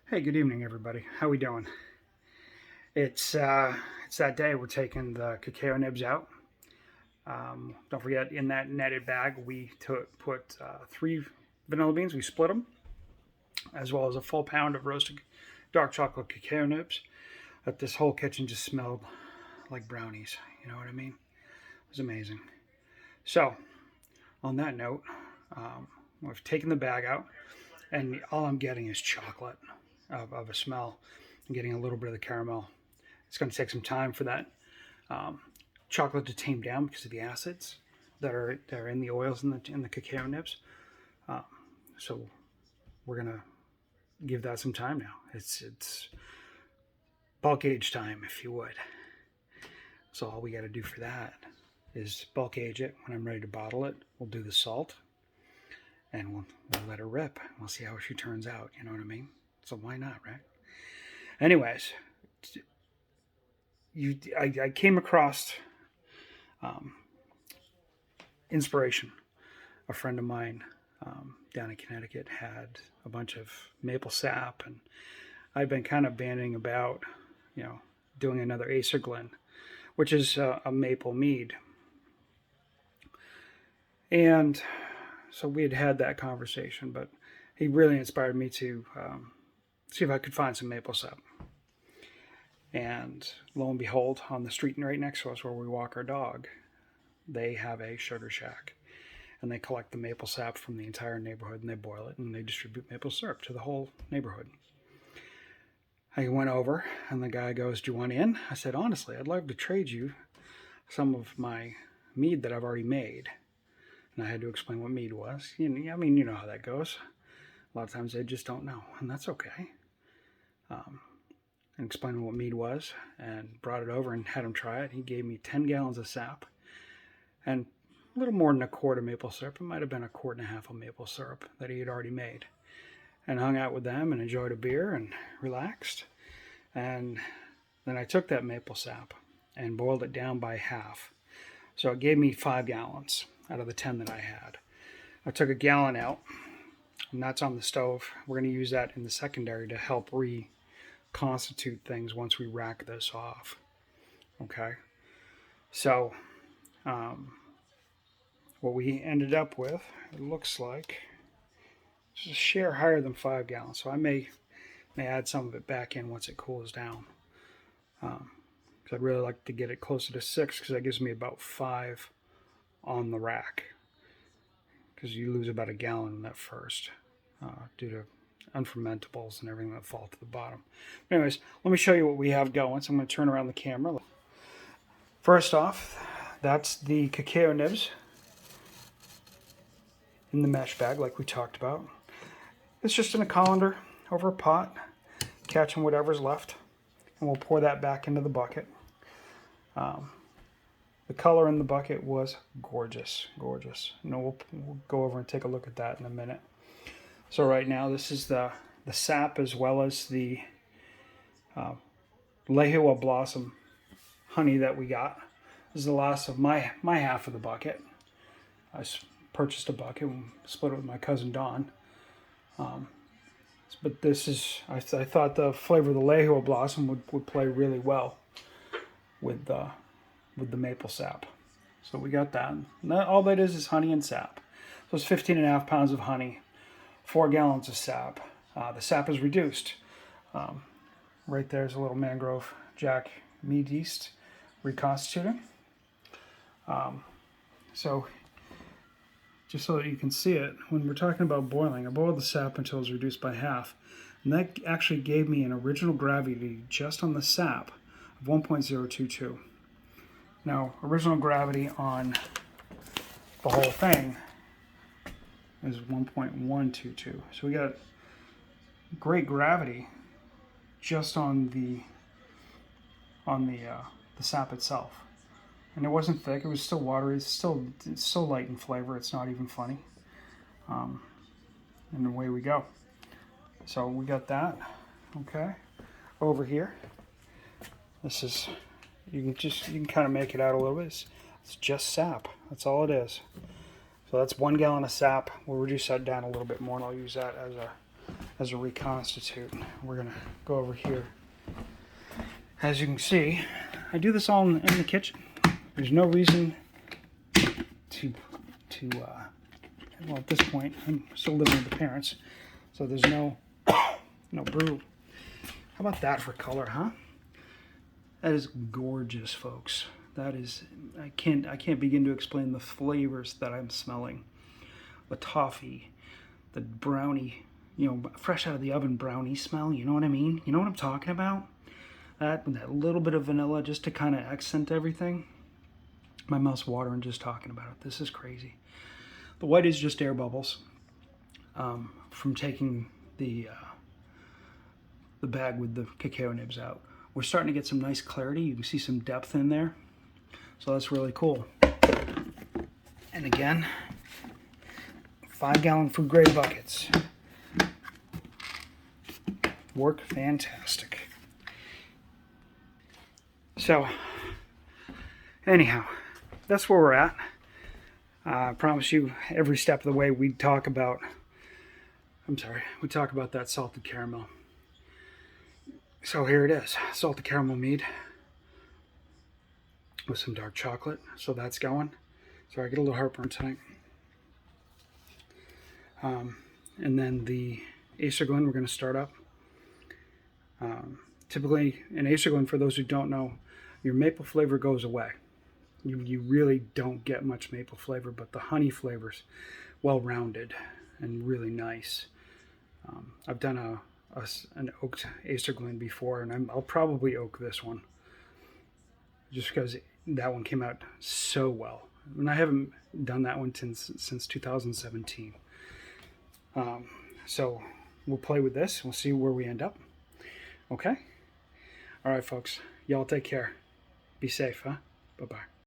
Hey, good evening, everybody. How we doing? It's that day. We're taking the cacao nibs out. Don't forget, in that netted bag, we put three vanilla beans. We split them, as well as a full pound of roasted dark chocolate cacao nibs. But this whole kitchen just smelled like brownies. You know what I mean? It was amazing. So, on that note, we've taken the bag out, and all I'm getting is chocolate of a smell. I'm getting a little bit of the caramel. It's going to take some time for that um, chocolate to tame down because of the acids that are in the oils in the cacao nibs. Uh, so we're going to give that some time now. It's bulk age time, if you would. So all we got to do for that is bulk age it. When I'm ready to bottle it, we'll do the salt and we'll let her rip. We'll see how she turns out. You know what I mean? So why not, right? Anyways, I came across um, inspiration. A friend of mine down in Connecticut had a bunch of maple sap, and I've been kind of bandying about, doing another Acer Glen, which is a maple mead. And so we had that conversation, but he really inspired me to see if I could find some maple sap. And lo and behold, on the street right next to us where we walk our dog, they have a sugar shack. And they collect the maple sap from the entire neighborhood and they boil it and they distribute maple syrup to the whole neighborhood. I went over and the guy goes, "Do you want in?" I said, "Honestly, I'd love to trade you some of my mead that I've already made." And I had to explain what mead was. You know how that goes. A lot of times they just don't know, and that's okay. And explained what mead was and brought it over and had him try it. He gave me 10 gallons of sap and a little more than a quart of maple syrup. It might have been a quart and a half of maple syrup that he had already made. And hung out with them and enjoyed a beer and relaxed. And then I took that maple sap and boiled it down by half. So it gave me 5 gallons out of the 10 that I had. I took a gallon out, and that's on the stove. We're going to use that in the secondary to help reconstitute things once we rack this off. Okay? So, what we ended up with, it looks like, it's a share higher than 5 gallons. So I may add some of it back in once it cools down. Because I'd really like to get it closer to 6 because that gives me about 5 on the rack. Because you lose about a gallon in that first due to unfermentables and everything that fall to the bottom. But anyways, let me show you what we have going. So I'm going to turn around the camera. First off, that's the cacao nibs in the mesh bag like we talked about. It's just in a colander over a pot, catching whatever's left, and we'll pour that back into the bucket. The color in the bucket was gorgeous, gorgeous. We'll go over and take a look at that in a minute. So right now, this is the sap as well as the Lehua blossom honey that we got. This is the last of my half of the bucket. I purchased a bucket and split it with my cousin Don. But this is, I thought the flavor of the Lehua blossom would play really well with the maple sap. So we got that. And all that is honey and sap. So it's 15.5 pounds of honey, 4 gallons of sap. The sap is reduced. Right there's a little mangrove jack mead yeast reconstituting. So just so that you can see it, when we're talking about boiling, I boiled the sap until it was reduced by half. And that actually gave me an original gravity just on the sap of 1.022. Now, original gravity on the whole thing is 1.122. So we got great gravity just on the sap itself. And it wasn't thick, it was still watery, it's still light in flavor, it's not even funny. And away we go. So we got that, okay. Over here, this is, you can kind of make it out a little bit. It's just sap, that's all it is. So that's 1 gallon of sap. We'll reduce that down a little bit more and I'll use that as a reconstitute. We're gonna go over here. As you can see, I do this all in the kitchen. There's no reason to well, at this point, I'm still living with the parents, so there's no brew. How about that for color, huh? That is gorgeous, folks. That is, I can't begin to explain the flavors that I'm smelling. The toffee, the brownie, fresh out of the oven brownie smell, you know what I mean? You know what I'm talking about? That little bit of vanilla just to kind of accent everything. My mouth's watering just talking about it. This is crazy. The white is just air bubbles from taking the bag with the cacao nibs out. We're starting to get some nice clarity. You can see some depth in there. So that's really cool. And again, 5-gallon food grade buckets. Work fantastic. So, anyhow, that's where we're at. I promise you, every step of the way we talk about that salted caramel. So here it is, salted caramel mead with some dark chocolate. So that's going. Sorry, I get a little heartburn tonight. And then the Acerglyn we're going to start up. Typically, in Acerglyn, for those who don't know, your maple flavor goes away. You really don't get much maple flavor, but the honey flavor's well-rounded and really nice. I've done an oaked Acerglyn before, and I'll probably oak this one just because that one came out so well. And I haven't done that one since 2017. So we'll play with this. We'll see where we end up. Okay? All right, folks. Y'all take care. Be safe, huh? Bye-bye.